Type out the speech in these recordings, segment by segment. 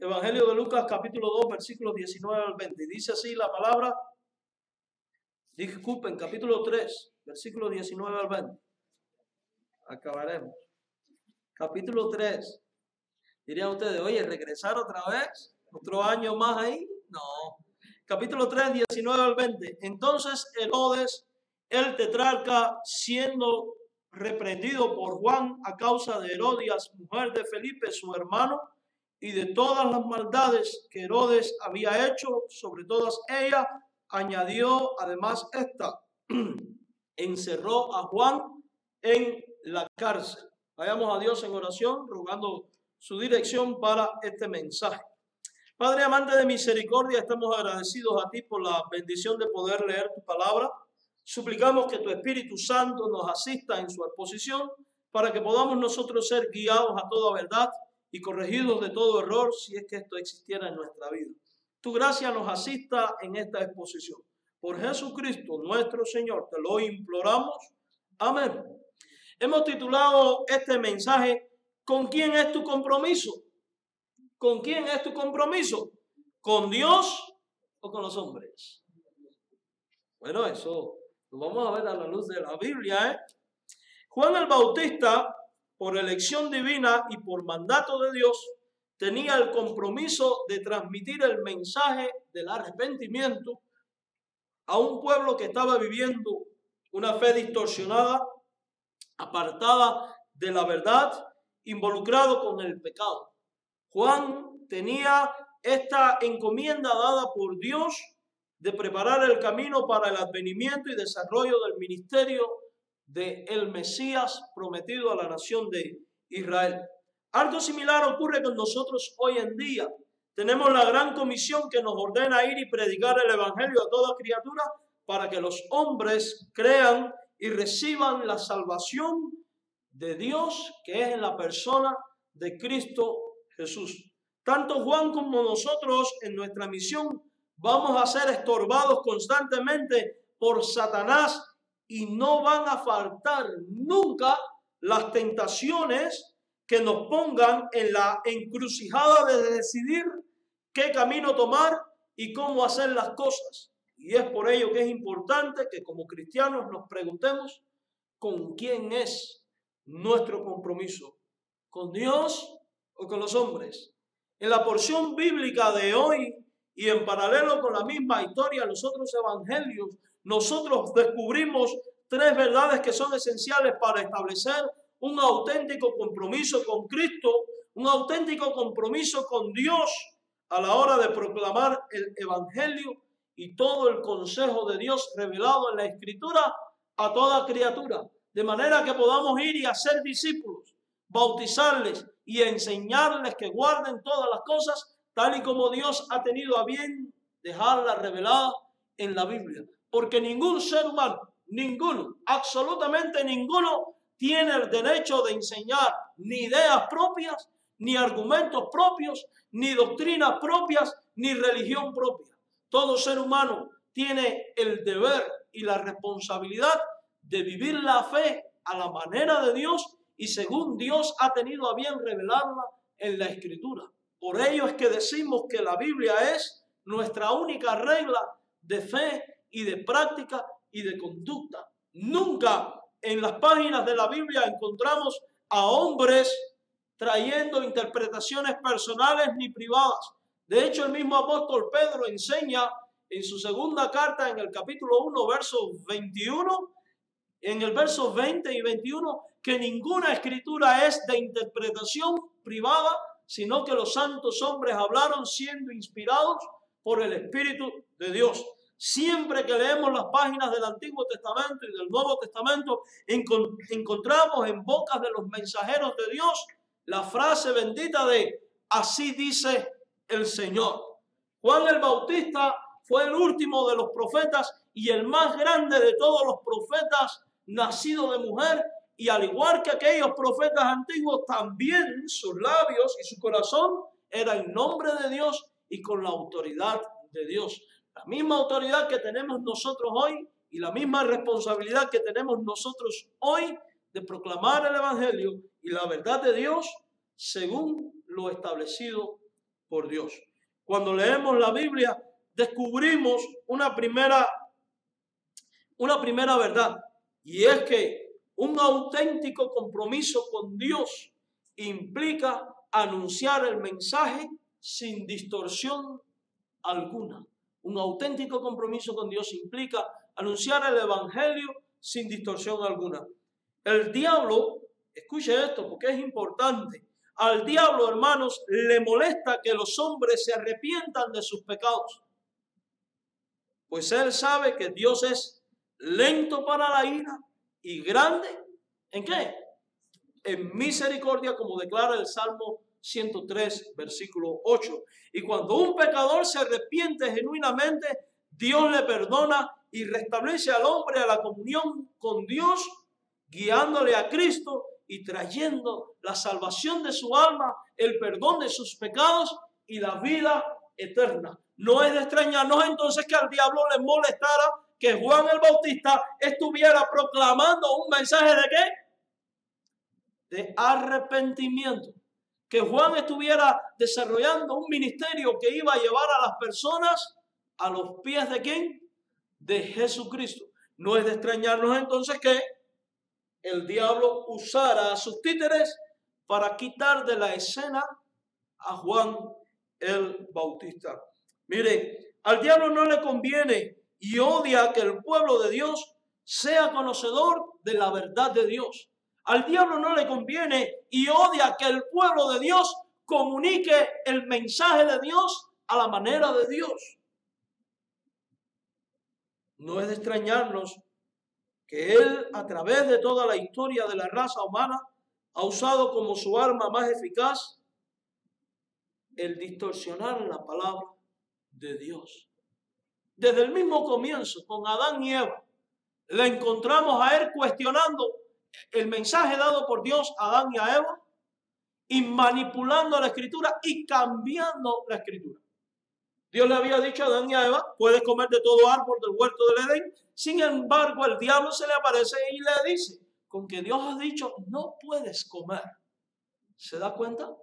Evangelio de Lucas, capítulo 2, versículos 19 al 20. Dice así la palabra. Disculpen, capítulo 3, versículos 19 al 20. Acabaremos. Capítulo 3. Dirían ustedes, oye, ¿regresar otra vez? ¿Otro año más ahí? No. Capítulo 3, 19 al 20. Entonces Herodes, el tetrarca, siendo reprendido por Juan a causa de Herodías, mujer de Felipe, su hermano, y de todas las maldades que Herodes había hecho, sobre todas ellas, añadió además esta: encerró a Juan en la cárcel. Vayamos a Dios en oración, rogando su dirección para este mensaje. Padre amante de misericordia, estamos agradecidos a ti por la bendición de poder leer tu palabra. Suplicamos que tu Espíritu Santo nos asista en su exposición para que podamos nosotros ser guiados a toda verdad y corregidos de todo error si es que esto existiera en nuestra vida. Tu gracia nos asista en esta exposición. Por Jesucristo nuestro Señor te lo imploramos. Amén. Hemos titulado este mensaje: ¿con quién es tu compromiso? ¿Con quién es tu compromiso? ¿Con Dios o con los hombres? Bueno, eso lo vamos a ver a la luz de la Biblia, Juan el Bautista, por elección divina y por mandato de Dios, tenía el compromiso de transmitir el mensaje del arrepentimiento a un pueblo que estaba viviendo una fe distorsionada, apartada de la verdad, involucrado con el pecado. Juan tenía esta encomienda dada por Dios de preparar el camino para el advenimiento y desarrollo del ministerio del Mesías prometido a la nación de Israel. Algo similar ocurre con nosotros hoy en día. Tenemos la gran comisión que nos ordena ir y predicar el evangelio a toda criatura para que los hombres crean y reciban la salvación de Dios, que es en la persona de Cristo Jesús. Tanto Juan como nosotros en nuestra misión vamos a ser estorbados constantemente por Satanás y no van a faltar nunca las tentaciones que nos pongan en la encrucijada de decidir qué camino tomar y cómo hacer las cosas. Y es por ello que es importante que como cristianos nos preguntemos con quién es nuestro compromiso, ¿con Dios o con los hombres? En la porción bíblica de hoy y en paralelo con la misma historia en los otros evangelios, nosotros descubrimos tres verdades que son esenciales para establecer un auténtico compromiso con Cristo, un auténtico compromiso con Dios a la hora de proclamar el evangelio y todo el consejo de Dios revelado en la Escritura a toda criatura, de manera que podamos ir y hacer discípulos, bautizarles y enseñarles que guarden todas las cosas tal y como Dios ha tenido a bien dejarlas reveladas en la Biblia. Porque ningún ser humano, ninguno, absolutamente ninguno, tiene el derecho de enseñar ni ideas propias, ni argumentos propios, ni doctrinas propias, ni religión propia. Todo ser humano tiene el deber y la responsabilidad de vivir la fe a la manera de Dios y según Dios ha tenido a bien revelarla en la Escritura. Por ello es que decimos que la Biblia es nuestra única regla de fe y de práctica y de conducta. Nunca en las páginas de la Biblia encontramos a hombres trayendo interpretaciones personales ni privadas. De hecho, el mismo apóstol Pedro enseña en su segunda carta, en el capítulo 1, versos 21, en el verso 20 y 21, que ninguna escritura es de interpretación privada, sino que los santos hombres hablaron siendo inspirados por el Espíritu de Dios. Siempre que leemos las páginas del Antiguo Testamento y del Nuevo Testamento, encontramos en bocas de los mensajeros de Dios la frase bendita de así dice el Señor. Juan el Bautista fue el último de los profetas y el más grande de todos los profetas nacido de mujer, y al igual que aquellos profetas antiguos, también sus labios y su corazón era en nombre de Dios y con la autoridad de Dios. La misma autoridad que tenemos nosotros hoy y la misma responsabilidad que tenemos nosotros hoy de proclamar el evangelio y la verdad de Dios según lo establecido por Dios. Cuando leemos la Biblia, descubrimos una primera verdad, y es que un auténtico compromiso con Dios implica anunciar el mensaje sin distorsión alguna. Un auténtico compromiso con Dios implica anunciar el evangelio sin distorsión alguna. El diablo, escuche esto porque es importante, al diablo, hermanos, le molesta que los hombres se arrepientan de sus pecados. Pues él sabe que Dios es lento para la ira y grande, ¿en qué? En misericordia, como declara el Salmo 103, versículo 8. Y cuando un pecador se arrepiente genuinamente, Dios le perdona y restablece al hombre a la comunión con Dios, guiándole a Cristo y trayendo la salvación de su alma, el perdón de sus pecados y la vida eterna. No es de extrañarnos entonces que al diablo le molestara que Juan el Bautista estuviera proclamando un mensaje ¿de qué? De arrepentimiento. Que Juan estuviera desarrollando un ministerio que iba a llevar a las personas a los pies ¿de quién? De Jesucristo. No es de extrañarnos entonces que el diablo usara a sus títeres para quitar de la escena a Juan el Bautista. Mire, al diablo no le conviene y odia que el pueblo de Dios sea conocedor de la verdad de Dios. Al diablo no le conviene y odia que el pueblo de Dios comunique el mensaje de Dios a la manera de Dios. No es de extrañarnos que él, a través de toda la historia de la raza humana, ha usado como su arma más eficaz el distorsionar la palabra de Dios. Desde el mismo comienzo, con Adán y Eva, le encontramos a él cuestionando el mensaje dado por Dios a Adán y a Eva y manipulando la escritura y cambiando la escritura. Dios le había dicho a Adán y a Eva, puedes comer de todo árbol del huerto del Edén. Sin embargo, el diablo se le aparece y le dice, con que Dios ha dicho, no puedes comer. ¿Se da cuenta?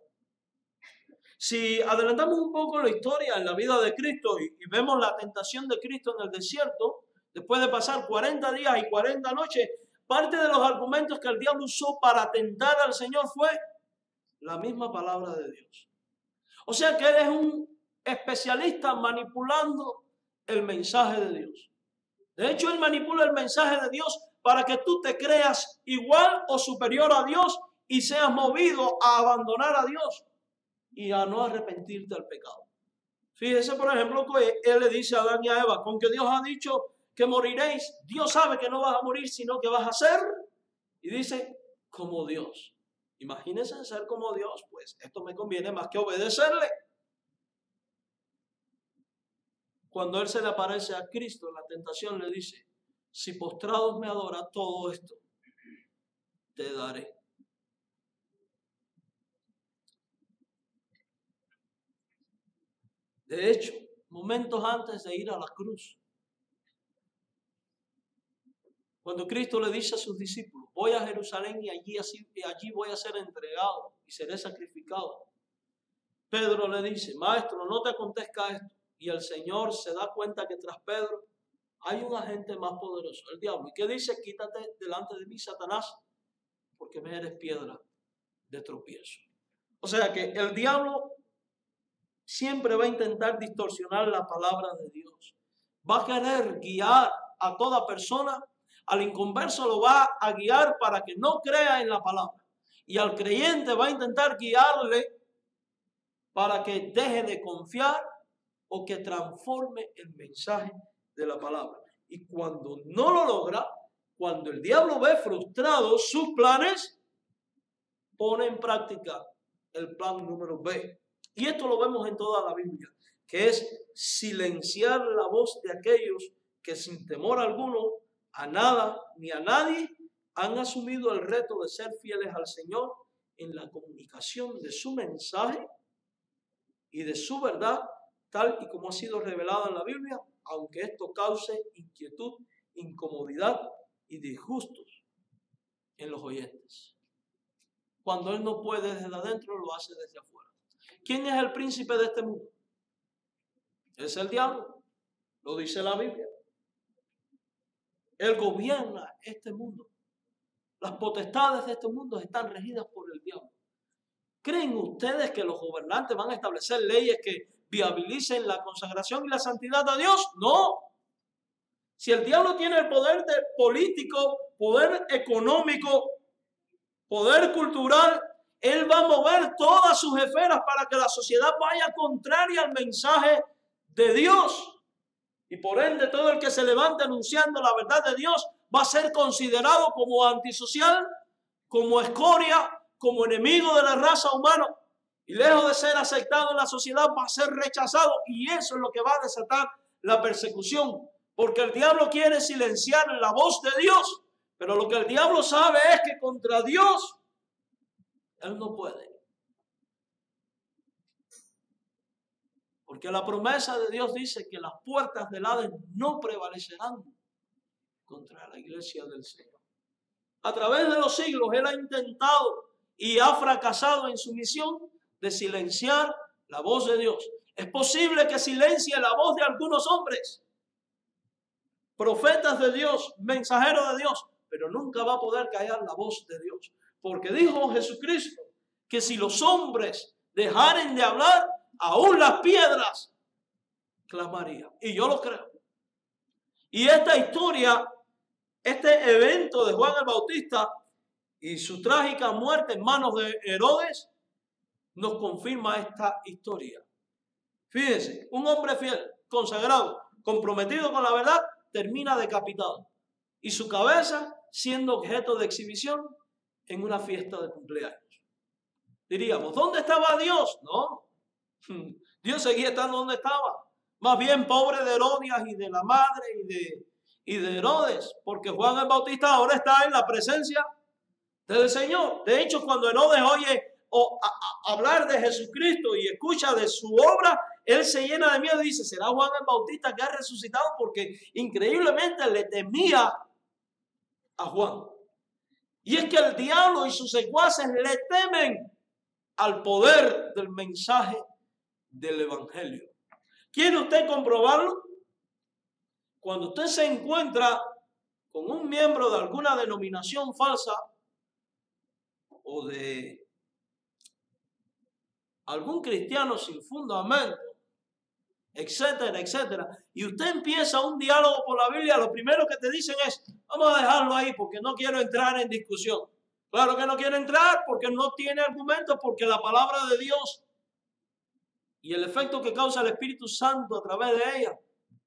Si adelantamos un poco la historia en la vida de Cristo y vemos la tentación de Cristo en el desierto, después de pasar 40 días y 40 noches, parte de los argumentos que el diablo usó para tentar al Señor fue la misma palabra de Dios. O sea que él es un especialista manipulando el mensaje de Dios. De hecho, él manipula el mensaje de Dios para que tú te creas igual o superior a Dios y seas movido a abandonar a Dios y a no arrepentirte del pecado. Fíjese, por ejemplo, que él le dice a Adán y a Eva, con que Dios ha dicho que moriréis, Dios sabe que no vas a morir, sino que vas a ser, y dice, como Dios. Imagínense ser como Dios, pues esto me conviene más que obedecerle. Cuando él se le aparece a Cristo en la tentación, le dice, si postrados me adoras, todo esto te daré. De hecho, momentos antes de ir a la cruz, cuando Cristo le dice a sus discípulos, voy a Jerusalén y allí voy a ser entregado y seré sacrificado. Pedro le dice, maestro, no te acontezca esto. Y el Señor se da cuenta que tras Pedro hay un agente más poderoso, el diablo. ¿Y qué dice? Quítate delante de mí, Satanás, porque me eres piedra de tropiezo. O sea que el diablo siempre va a intentar distorsionar la palabra de Dios. Va a querer guiar a toda persona. Al inconverso lo va a guiar para que no crea en la palabra. Y al creyente va a intentar guiarle para que deje de confiar o que transforme el mensaje de la palabra. Y cuando no lo logra, cuando el diablo ve frustrados sus planes, pone en práctica el plan número B. Y esto lo vemos en toda la Biblia, que es silenciar la voz de aquellos que sin temor alguno, a nada ni a nadie, han asumido el reto de ser fieles al Señor en la comunicación de su mensaje y de su verdad, tal y como ha sido revelada en la Biblia, aunque esto cause inquietud, incomodidad y disgustos en los oyentes. Cuando él no puede desde adentro, lo hace desde afuera. ¿Quién es el príncipe de este mundo? Es el diablo. Lo dice la Biblia. Él gobierna este mundo. Las potestades de este mundo están regidas por el diablo. ¿Creen ustedes que los gobernantes van a establecer leyes que viabilicen la consagración y la santidad de Dios? No. Si el diablo tiene el poder político, poder económico, poder cultural, él va a mover todas sus esferas para que la sociedad vaya contraria al mensaje de Dios. Y por ende todo el que se levante anunciando la verdad de Dios va a ser considerado como antisocial, como escoria, como enemigo de la raza humana. Y lejos de ser aceptado en la sociedad, va a ser rechazado. Y eso es lo que va a desatar la persecución. Porque el diablo quiere silenciar la voz de Dios. Pero lo que el diablo sabe es que contra Dios él no puede. Porque la promesa de Dios dice que las puertas del Hades no prevalecerán contra la iglesia del Señor. A través de los siglos él ha intentado y ha fracasado en su misión de silenciar la voz de Dios. Es posible que silencie la voz de algunos hombres, profetas de Dios, mensajeros de Dios, pero nunca va a poder callar la voz de Dios. Porque dijo Jesucristo que si los hombres dejaren de hablar, aún las piedras clamarían. Y yo lo creo. Y esta historia, este evento de Juan el Bautista y su trágica muerte en manos de Herodes, nos confirma esta historia. Fíjense, un hombre fiel, consagrado, comprometido con la verdad, termina decapitado. Y su cabeza siendo objeto de exhibición en una fiesta de cumpleaños. Diríamos, ¿dónde estaba Dios? No. Dios seguía estando donde estaba. Más bien pobre de Herodías y de la madre y de Herodes. Porque Juan el Bautista ahora está en la presencia del Señor. De hecho, cuando Herodes oye hablar de Jesucristo y escucha de su obra, él se llena de miedo y dice, ¿será Juan el Bautista que ha resucitado? Porque increíblemente le temía a Juan. Y es que el diablo y sus secuaces le temen al poder del mensaje del evangelio. ¿Quiere usted comprobarlo? Cuando usted se encuentra con un miembro de alguna denominación falsa o de algún cristiano sin fundamento, etcétera, etcétera, y usted empieza un diálogo por la Biblia, lo primero que te dicen es, vamos a dejarlo ahí porque no quiero entrar en discusión. Claro que no quiere entrar porque no tiene argumentos, porque la palabra de Dios y el efecto que causa el Espíritu Santo a través de ella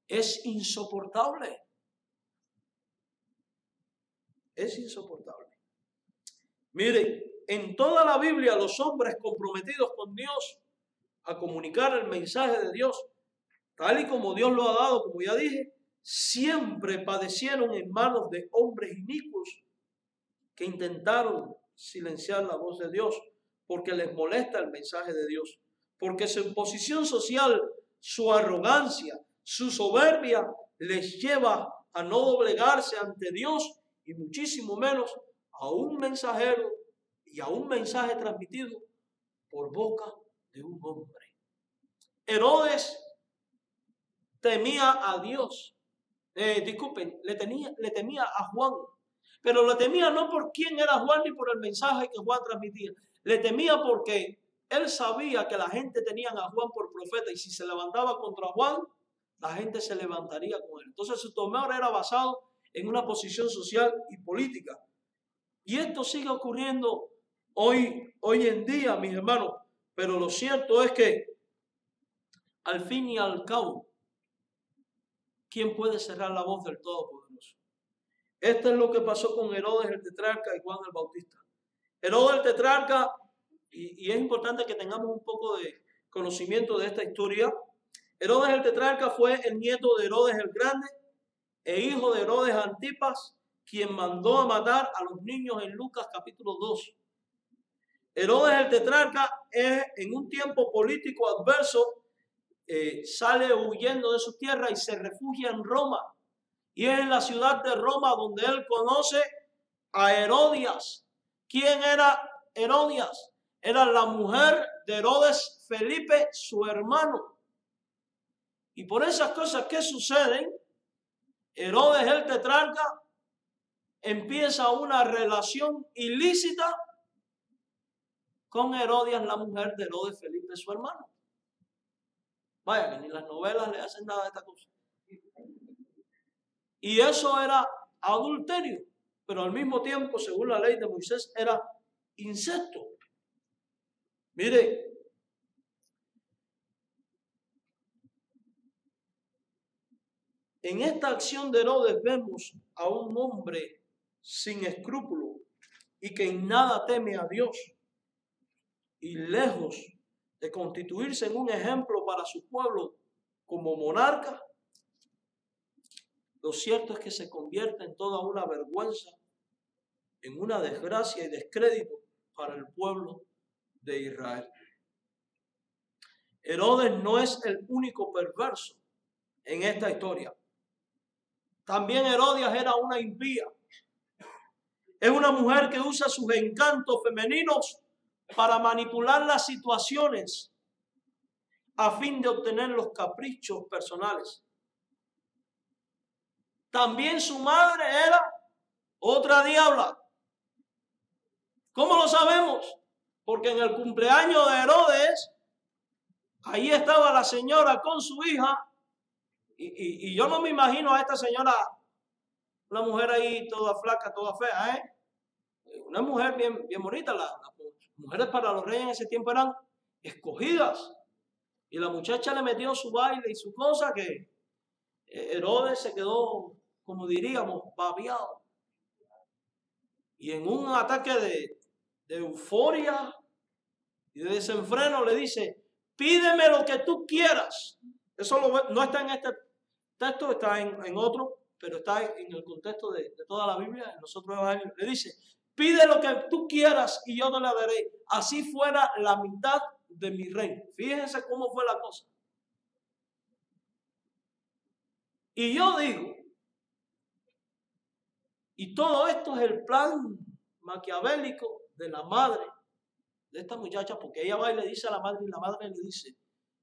es insoportable. Es insoportable. Miren, en toda la Biblia los hombres comprometidos con Dios a comunicar el mensaje de Dios, tal y como Dios lo ha dado, como ya dije, siempre padecieron en manos de hombres inicuos que intentaron silenciar la voz de Dios porque les molesta el mensaje de Dios, porque su posición social, su arrogancia, su soberbia les lleva a no doblegarse ante Dios y muchísimo menos a un mensajero y a un mensaje transmitido por boca de un hombre. Herodes temía a Dios. Le temía a Juan. Pero le temía no por quién era Juan ni por el mensaje que Juan transmitía. Le temía porque él sabía que la gente tenía a Juan por profeta y si se levantaba contra Juan, la gente se levantaría con él. Entonces su temor era basado en una posición social y política. Y esto sigue ocurriendo hoy en día, mis hermanos. Pero lo cierto es que al fin y al cabo, ¿quién puede cerrar la voz del Todopoderoso? Esto es lo que pasó con Herodes el tetrarca y Juan el Bautista. Herodes el tetrarca, y es importante que tengamos un poco de conocimiento de esta historia. Herodes el tetrarca fue el nieto de Herodes el Grande e hijo de Herodes Antipas, quien mandó a matar a los niños en Lucas capítulo 2. Herodes el tetrarca en un tiempo político adverso, sale huyendo de su tierra y se refugia en Roma. Y es en la ciudad de Roma donde él conoce a Herodías. ¿Quién era Herodías? Era la mujer de Herodes Felipe, su hermano. Y por esas cosas que suceden, Herodes el tetrarca empieza una relación ilícita con Herodias, la mujer de Herodes Felipe, su hermano. Vaya, que ni las novelas le hacen nada de esta cosa. Y eso era adulterio, pero al mismo tiempo, según la ley de Moisés, era incesto. Mire, en esta acción de Herodes vemos a un hombre sin escrúpulo y que en nada teme a Dios, y lejos de constituirse en un ejemplo para su pueblo como monarca, lo cierto es que se convierte en toda una vergüenza, en una desgracia y descrédito para el pueblo de Israel. Herodes no es el único perverso en esta historia. También Herodias era una impía. Es una mujer que usa sus encantos femeninos para manipular las situaciones a fin de obtener los caprichos personales. También su madre era otra diabla. ¿Cómo lo sabemos? Porque en el cumpleaños de Herodes, ahí estaba la señora con su hija, y yo no me imagino a esta señora, una mujer ahí toda flaca, toda fea, una mujer bien bonita. Las mujeres para los reyes en ese tiempo eran escogidas, y la muchacha le metió su baile y su cosa que Herodes se quedó, como diríamos, babiado. Y en un ataque de euforia y de desenfreno le dice: pídeme lo que tú quieras. Eso no está en este texto, está en otro, pero está en el contexto de toda la Biblia, en los otros evangelios. Le dice: pide lo que tú quieras y yo te la daré, así fuera la mitad de mi reino. Fíjense cómo fue la cosa. Y yo digo, y todo esto es el plan maquiavélico de la madre de esta muchacha, porque ella va y le dice a la madre, y la madre le dice: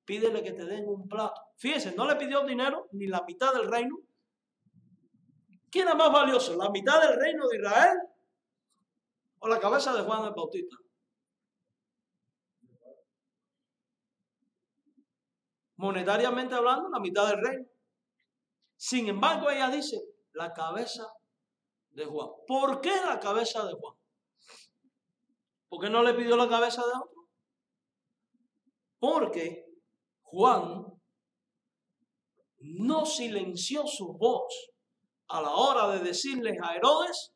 pídele que te den un plato. Fíjense, no le pidió dinero ni la mitad del reino. ¿Quién era más valioso? ¿La mitad del reino de Israel o la cabeza de Juan el Bautista? Monetariamente hablando, la mitad del reino. Sin embargo, ella dice: la cabeza de Juan. ¿Por qué la cabeza de Juan? ¿Por qué no le pidió la cabeza de otro? Porque Juan no silenció su voz a la hora de decirles a Herodes: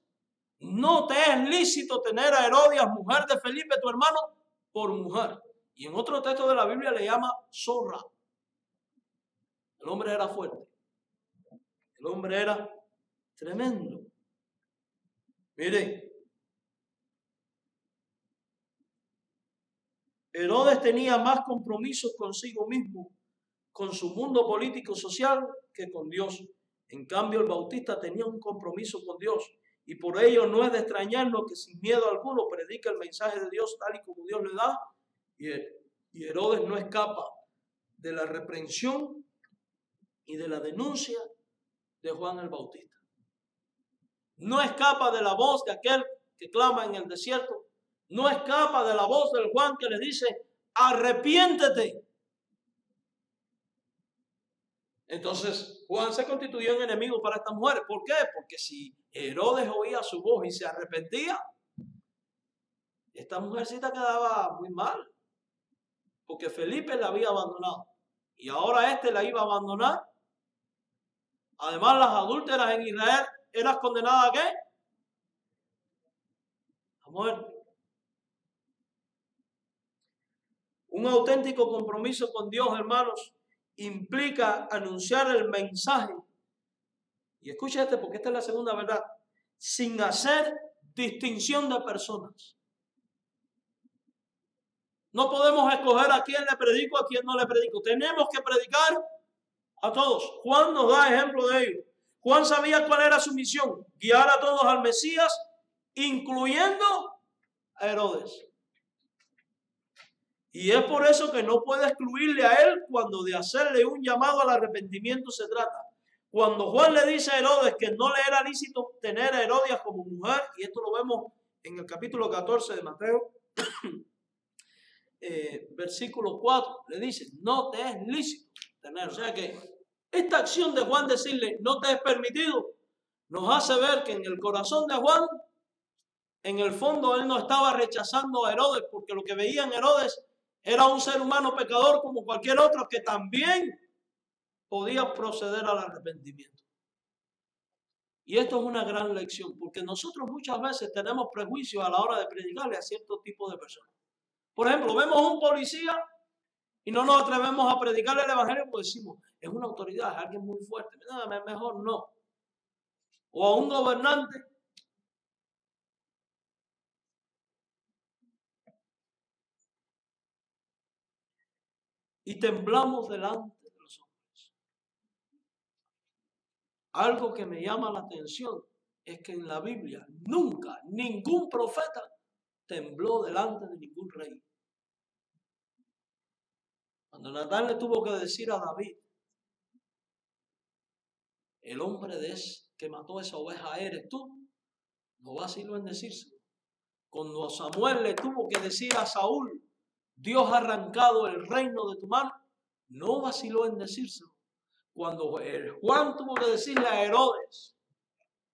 no te es lícito tener a Herodias, mujer de Felipe, tu hermano, por mujer. Y en otro texto de la Biblia le llama zorra. El hombre era fuerte. El hombre era tremendo. Mire, Herodes tenía más compromisos consigo mismo, con su mundo político social, que con Dios. En cambio, el Bautista tenía un compromiso con Dios, y por ello no es de extrañarnos que sin miedo alguno predica el mensaje de Dios tal y como Dios le da, y Herodes no escapa de la reprensión y de la denuncia de Juan el Bautista. No escapa de la voz de aquel que clama en el desierto. No escapa de la voz del Juan que le dice: arrepiéntete. Entonces Juan se constituyó en enemigo para estas mujeres. ¿Por qué? Porque si Herodes oía su voz y se arrepentía, esta mujercita quedaba muy mal, porque Felipe la había abandonado y ahora este la iba a abandonar. Además, las adúlteras en Israel eran condenadas ¿a qué? A muerte. Un auténtico compromiso con Dios, hermanos, implica anunciar el mensaje. Y escucha porque esta es la segunda verdad: sin hacer distinción de personas. No podemos escoger a quién le predico, a quién no le predico. Tenemos que predicar a todos. Juan nos da ejemplo de ello. Juan sabía cuál era su misión: guiar a todos al Mesías, incluyendo a Herodes. Y es por eso que no puede excluirle a él cuando de hacerle un llamado al arrepentimiento se trata. Cuando Juan le dice a Herodes que no le era lícito tener a Herodias como mujer, y esto lo vemos en el capítulo 14 de Mateo, versículo 4, le dice, no te es lícito tener. O sea que esta acción de Juan decirle, no te es permitido, nos hace ver que en el corazón de Juan, en el fondo, él no estaba rechazando a Herodes, porque lo que veía en Herodes era un ser humano pecador como cualquier otro que también podía proceder al arrepentimiento. Y esto es una gran lección, porque nosotros muchas veces tenemos prejuicios a la hora de predicarle a cierto tipo de personas. Por ejemplo, vemos a un policía y no nos atrevemos a predicarle el evangelio porque decimos, es una autoridad, es alguien muy fuerte, mejor no. O a un gobernante. Y temblamos delante de los hombres. Algo que me llama la atención es que en la Biblia nunca ningún profeta tembló delante de ningún rey. Cuando Natán le tuvo que decir a David, el hombre que mató esa oveja eres tú, no vaciló en decírselo. Cuando Samuel le tuvo que decir a Saúl, Dios ha arrancado el reino de tu mano, no vaciló en decírselo. Cuando Juan tuvo que decirle a Herodes,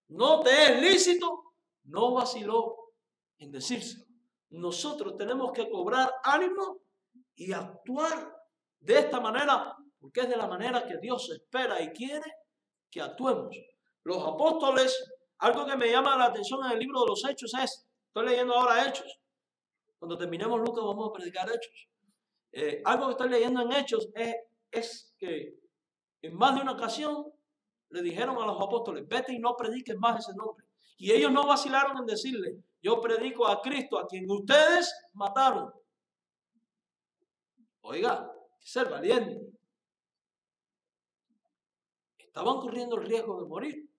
no te es lícito, no vaciló en decírselo. Nosotros tenemos que cobrar ánimo y actuar de esta manera, porque es de la manera que Dios espera y quiere que actuemos. Los apóstoles, algo que me llama la atención en el libro de los Hechos es, estoy leyendo ahora Hechos, cuando terminemos Lucas vamos a predicar Hechos. Algo que estoy leyendo en Hechos es que en más de una ocasión le dijeron a los apóstoles, vete y no prediques más ese nombre. Y ellos no vacilaron en decirle, yo predico a Cristo, a quien ustedes mataron. Oiga, hay que ser valiente. Estaban corriendo el riesgo de morir.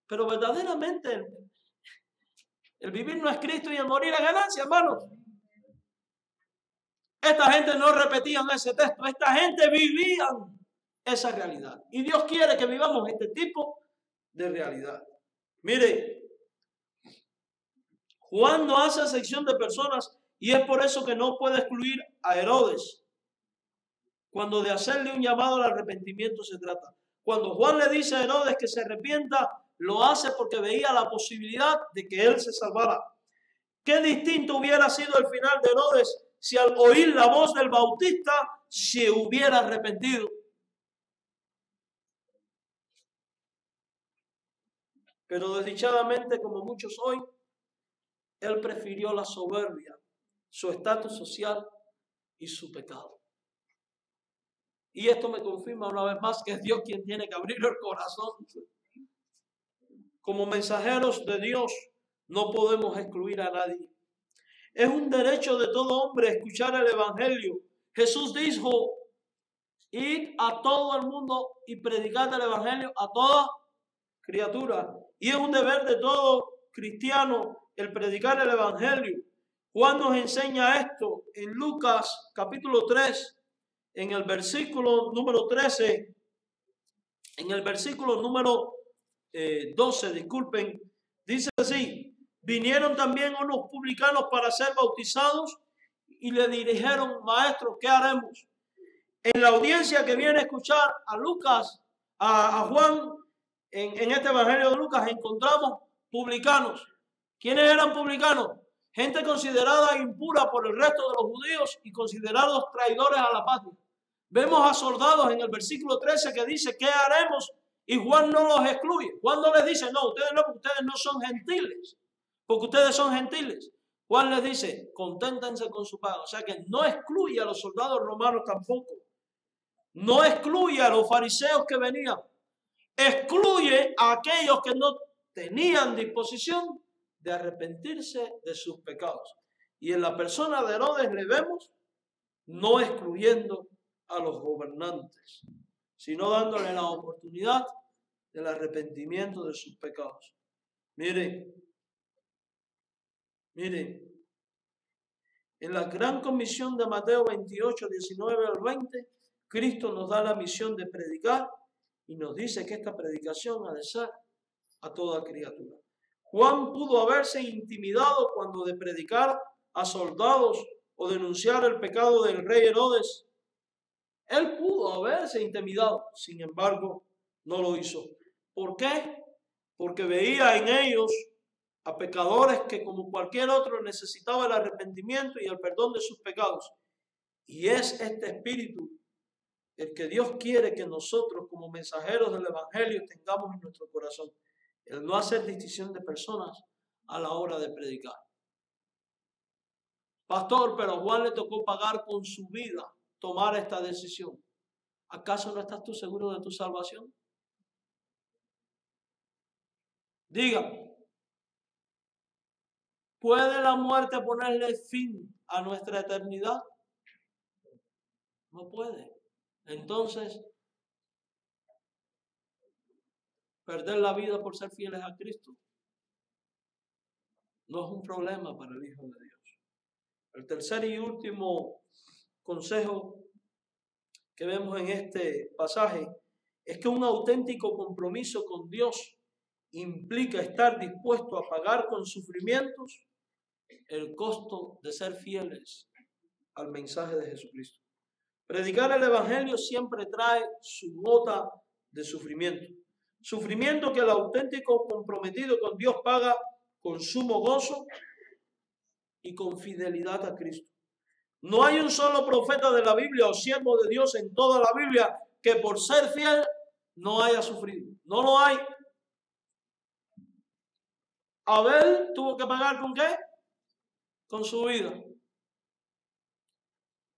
Pero verdaderamente el vivir no es Cristo y el morir es ganancia, hermanos. Esta gente no repetían ese texto, esta gente vivía esa realidad. Y Dios quiere que vivamos este tipo de realidad. Mire, Juan no hace excepción de personas y es por eso que no puede excluir a Herodes cuando de hacerle un llamado al arrepentimiento se trata. Cuando Juan le dice a Herodes que se arrepienta, lo hace porque veía la posibilidad de que él se salvara. Qué distinto hubiera sido el final de Herodes si al oír la voz del Bautista se hubiera arrepentido. Pero desdichadamente, como muchos hoy, él prefirió la soberbia, su estatus social y su pecado. Y esto me confirma una vez más que es Dios quien tiene que abrir el corazón. Como mensajeros de Dios no podemos excluir a nadie. Es un derecho de todo hombre escuchar el evangelio. Jesús dijo, id a todo el mundo y predicad el evangelio a toda criatura. Y es un deber de todo cristiano el predicar el evangelio. Juan nos enseña esto en Lucas capítulo 3, en el versículo número 13, en el versículo número 12, disculpen, dice así, vinieron también unos publicanos para ser bautizados y le dijeron, maestro, ¿qué haremos? En la audiencia que viene a escuchar a Lucas, a Juan, en este evangelio de Lucas encontramos publicanos. ¿Quiénes eran publicanos? Gente considerada impura por el resto de los judíos y considerados traidores a la patria. Vemos a soldados en el versículo 13 que dice, ¿qué haremos? Y Juan no los excluye. Juan no les dice, no, ustedes no, porque ustedes no son gentiles. Porque ustedes son gentiles. Juan les dice, conténtense con su paga. O sea que no excluye a los soldados romanos tampoco. No excluye a los fariseos que venían. Excluye a aquellos que no tenían disposición de arrepentirse de sus pecados. Y en la persona de Herodes le vemos no excluyendo a los gobernantes, sino dándole la oportunidad del arrepentimiento de sus pecados. Miren, En la gran comisión de Mateo 28, 19 al 20, Cristo nos da la misión de predicar y nos dice que esta predicación ha de ser a toda criatura. Juan pudo haberse intimidado cuando de predicar a soldados o denunciar el pecado del rey Herodes. Él pudo haberse intimidado, sin embargo, no lo hizo. ¿Por qué? Porque veía en ellos a pecadores que como cualquier otro necesitaban el arrepentimiento y el perdón de sus pecados. Y es este espíritu el que Dios quiere que nosotros como mensajeros del Evangelio tengamos en nuestro corazón. El no hacer distinción de personas a la hora de predicar. Pastor, pero a Juan le tocó pagar con su vida tomar esta decisión. ¿Acaso no estás tú seguro de tu salvación? Dígame, ¿puede la muerte ponerle fin a nuestra eternidad? No puede. Entonces, perder la vida por ser fieles a Cristo no es un problema para el Hijo de Dios. El tercer y último consejo que vemos en este pasaje es que un auténtico compromiso con Dios implica estar dispuesto a pagar con sufrimientos el costo de ser fieles al mensaje de Jesucristo. Predicar el Evangelio siempre trae su gota de sufrimiento. Sufrimiento que el auténtico comprometido con Dios paga con sumo gozo y con fidelidad a Cristo. No hay un solo profeta de la Biblia o siervo de Dios en toda la Biblia que por ser fiel no haya sufrido. No lo hay. Abel tuvo que pagar ¿con qué? Con su vida.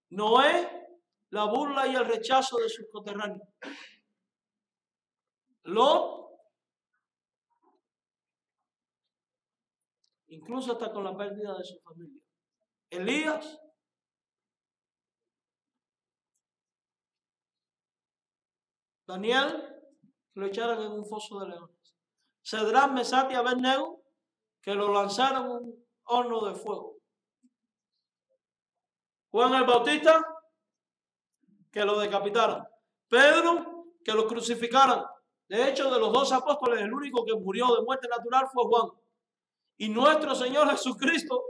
Noé, la burla y el rechazo de sus coterráneos. Lot, incluso hasta con la pérdida de su familia. Elías, Daniel, que lo echaron en un foso de leones. Cedrán, Mesach y Abednego, que lo lanzaron en un horno de fuego. Juan el Bautista, que lo decapitaron. Pedro, que lo crucificaron. De hecho, de los 12 apóstoles, el único que murió de muerte natural fue Juan. Y nuestro Señor Jesucristo,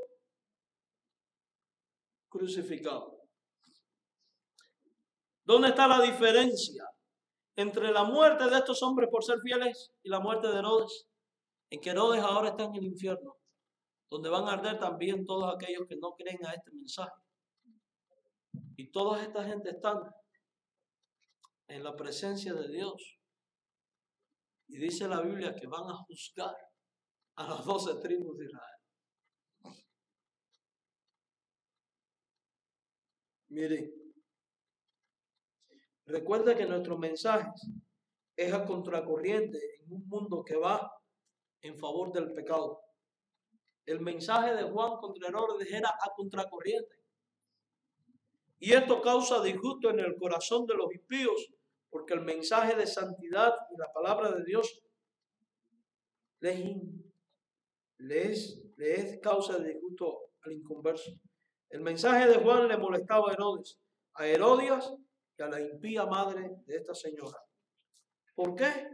crucificado. ¿Dónde está la diferencia entre la muerte de estos hombres por ser fieles y la muerte de Herodes? En que Herodes ahora está en el infierno, donde van a arder también todos aquellos que no creen a este mensaje. Y toda esta gente están en la presencia de Dios. Y dice la Biblia que van a juzgar a las 12 tribus de Israel. Mire, recuerda que nuestros mensajes es a contracorriente en un mundo que va en favor del pecado. El mensaje de Juan contra Herodes era a contracorriente. Y esto causa disgusto en el corazón de los impíos, porque el mensaje de santidad y la palabra de Dios le es causa de disgusto al inconverso. El mensaje de Juan le molestaba a Herodes, a Herodías y a la impía madre de esta señora. ¿Por qué?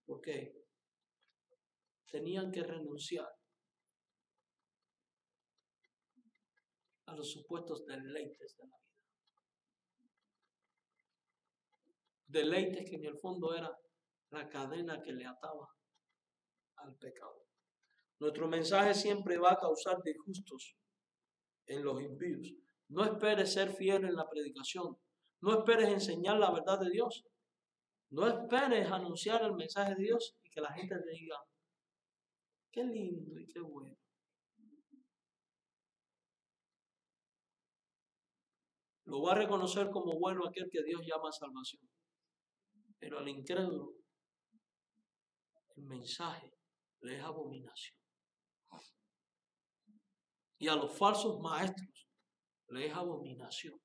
Porque tenían que renunciar a los supuestos deleites de la vida. Deleites que en el fondo era la cadena que le ataba al pecado. Nuestro mensaje siempre va a causar disgustos en los impíos. No esperes ser fiel en la predicación. No esperes enseñar la verdad de Dios. No esperes anunciar el mensaje de Dios y que la gente te diga, qué lindo y qué bueno. Lo va a reconocer como bueno aquel que Dios llama a salvación. Pero al incrédulo, el mensaje le es abominación. Y a los falsos maestros le es abominación.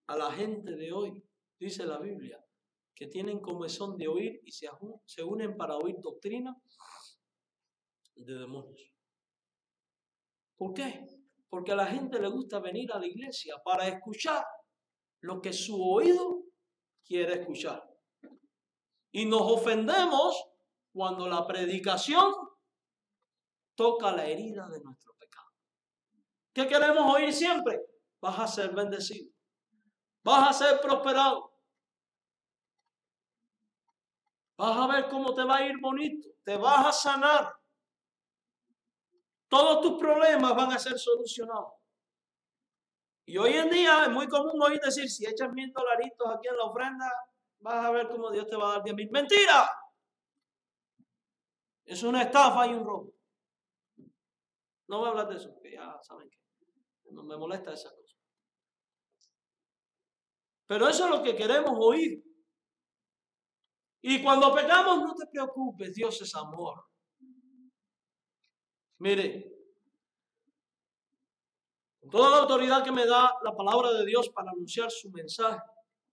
a la gente de hoy, dice la Biblia, que tienen comezón de oír y se unen para oír doctrina de demonios. ¿Por qué? Porque a la gente le gusta venir a la iglesia para escuchar lo que su oído quiere escuchar. Y nos ofendemos cuando la predicación toca la herida de nuestro pecado. ¿Qué queremos oír siempre? Vas a ser bendecido. Vas a ser prosperado. Vas a ver cómo te va a ir bonito. Te vas a sanar. Todos tus problemas van a ser solucionados. Y hoy en día es muy común oír decir, si echas $1,000 aquí en la ofrenda, vas a ver cómo Dios te va a dar 10,000. ¡Mentira! Es una estafa y un robo. No voy a hablar de eso, porque ya saben que no me molesta esa cosa. Pero eso es lo que queremos oír. Y cuando pecamos, no te preocupes, Dios es amor. Mire, con toda la autoridad que me da la palabra de Dios para anunciar su mensaje,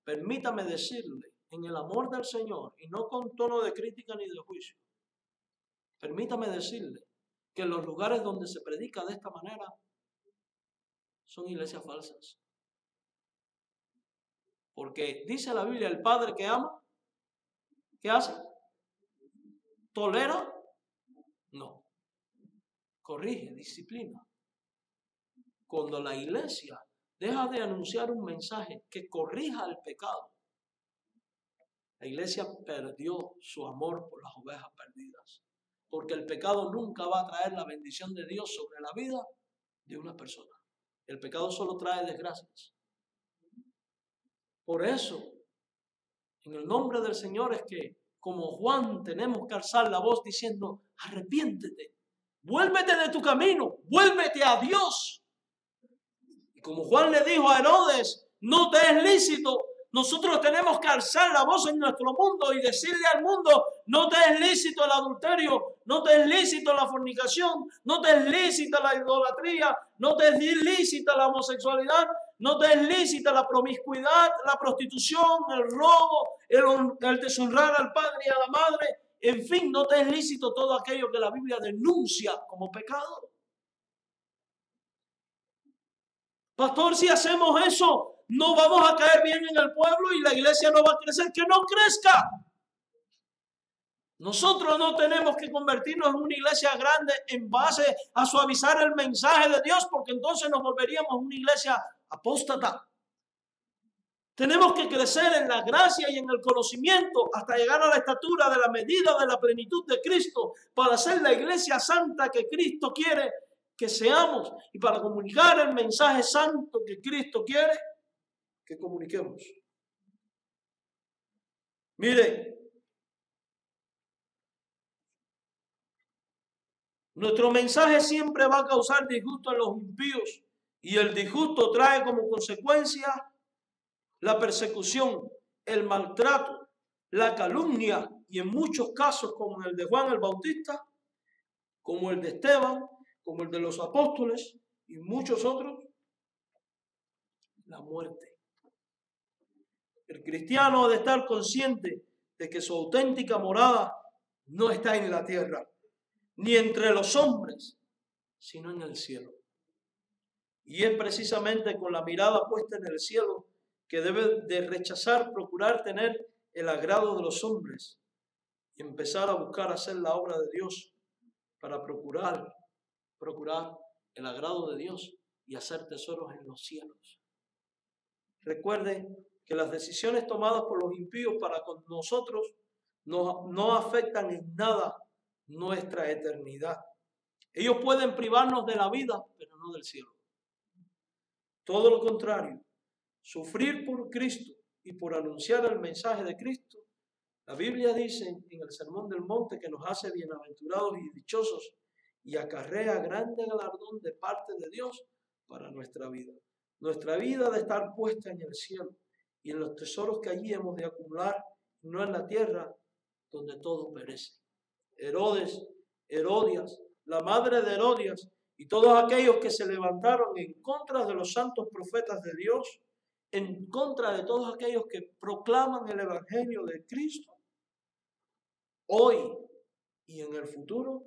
permítame decirle, en el amor del Señor, y no con tono de crítica ni de juicio, permítame decirle que los lugares donde se predica de esta manera son iglesias falsas. Porque dice la Biblia, el Padre que ama, ¿qué hace? ¿Tolera? No. Corrige, disciplina. Cuando la iglesia deja de anunciar un mensaje que corrija el pecado, la iglesia perdió su amor por las ovejas perdidas. Porque el pecado nunca va a traer la bendición de Dios sobre la vida de una persona. El pecado solo trae desgracias. Por eso, en el nombre del Señor es que, como Juan, tenemos que alzar la voz diciendo, arrepiéntete, vuélvete de tu camino, vuélvete a Dios. Y como Juan le dijo a Herodes, no te es lícito, nosotros tenemos que alzar la voz en nuestro mundo y decirle al mundo, no te es lícito el adulterio, no te es lícito la fornicación, no te es lícita la idolatría, no te es lícita la homosexualidad, no te es lícita la promiscuidad, la prostitución, el robo, el deshonrar al padre y a la madre. En fin, no te es lícito todo aquello que la Biblia denuncia como pecado. Pastor, si hacemos eso, no vamos a caer bien en el pueblo y la iglesia no va a crecer. ¡Que no crezca! Nosotros no tenemos que convertirnos en una iglesia grande en base a suavizar el mensaje de Dios, porque entonces nos volveríamos una iglesia apóstata. Tenemos que crecer en la gracia y en el conocimiento hasta llegar a la estatura de la medida de la plenitud de Cristo para ser la iglesia santa que Cristo quiere que seamos y para comunicar el mensaje santo que Cristo quiere que comuniquemos. Mire, nuestro mensaje siempre va a causar disgusto a los impíos y el disgusto trae como consecuencia la persecución, el maltrato, la calumnia y en muchos casos como el de Juan el Bautista, como el de Esteban, como el de los apóstoles y muchos otros, la muerte. El cristiano ha de estar consciente de que su auténtica morada no está en la tierra, ni entre los hombres, sino en el cielo. Y es precisamente con la mirada puesta en el cielo que debe de rechazar, procurar tener el agrado de los hombres y empezar a buscar hacer la obra de Dios para procurar el agrado de Dios y hacer tesoros en los cielos. Recuerde que las decisiones tomadas por los impíos para con nosotros no afectan en nada nuestra eternidad. Ellos pueden privarnos de la vida, pero no del cielo. Todo lo contrario, sufrir por Cristo y por anunciar el mensaje de Cristo, la Biblia dice en el Sermón del Monte que nos hace bienaventurados y dichosos y acarrea grande galardón de parte de Dios para nuestra vida. Nuestra vida debe estar puesta en el cielo y en los tesoros que allí hemos de acumular, no en la tierra donde todo perece. Herodes, Herodias, la madre de Herodias y todos aquellos que se levantaron en contra de los santos profetas de Dios, en contra de todos aquellos que proclaman el evangelio de Cristo, hoy y en el futuro,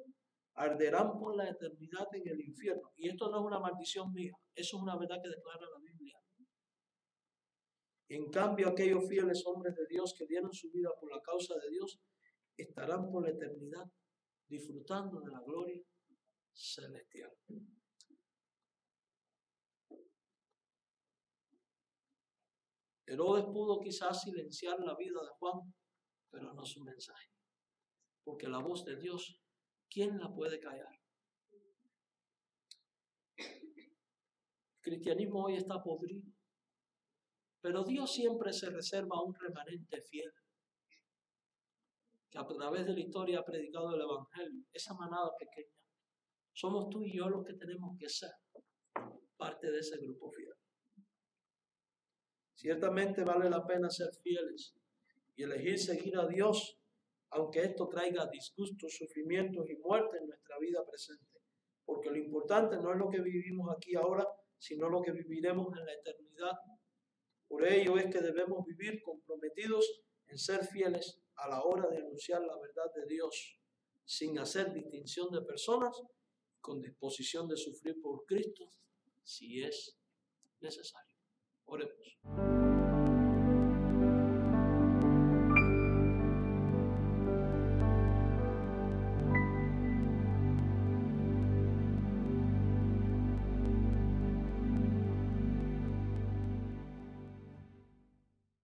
arderán por la eternidad en el infierno. Y esto no es una maldición mía, eso es una verdad que declara la Biblia. En cambio, aquellos fieles hombres de Dios que dieron su vida por la causa de Dios, estarán por la eternidad disfrutando de la gloria celestial. Herodes pudo quizás silenciar la vida de Juan, pero no su mensaje. Porque la voz de Dios, ¿quién la puede callar? El cristianismo hoy está podrido, pero Dios siempre se reserva a un remanente fiel, que a través de la historia ha predicado el evangelio. Esa manada pequeña, somos tú y yo los que tenemos que ser parte de ese grupo fiel. Ciertamente vale la pena ser fieles y elegir seguir a Dios, aunque esto traiga disgustos, sufrimientos y muerte en nuestra vida presente. Porque lo importante no es lo que vivimos aquí ahora, sino lo que viviremos en la eternidad. Por ello es que debemos vivir comprometidos en ser fieles a la hora de anunciar la verdad de Dios, sin hacer distinción de personas, con disposición de sufrir por Cristo, si es necesario. Oremos.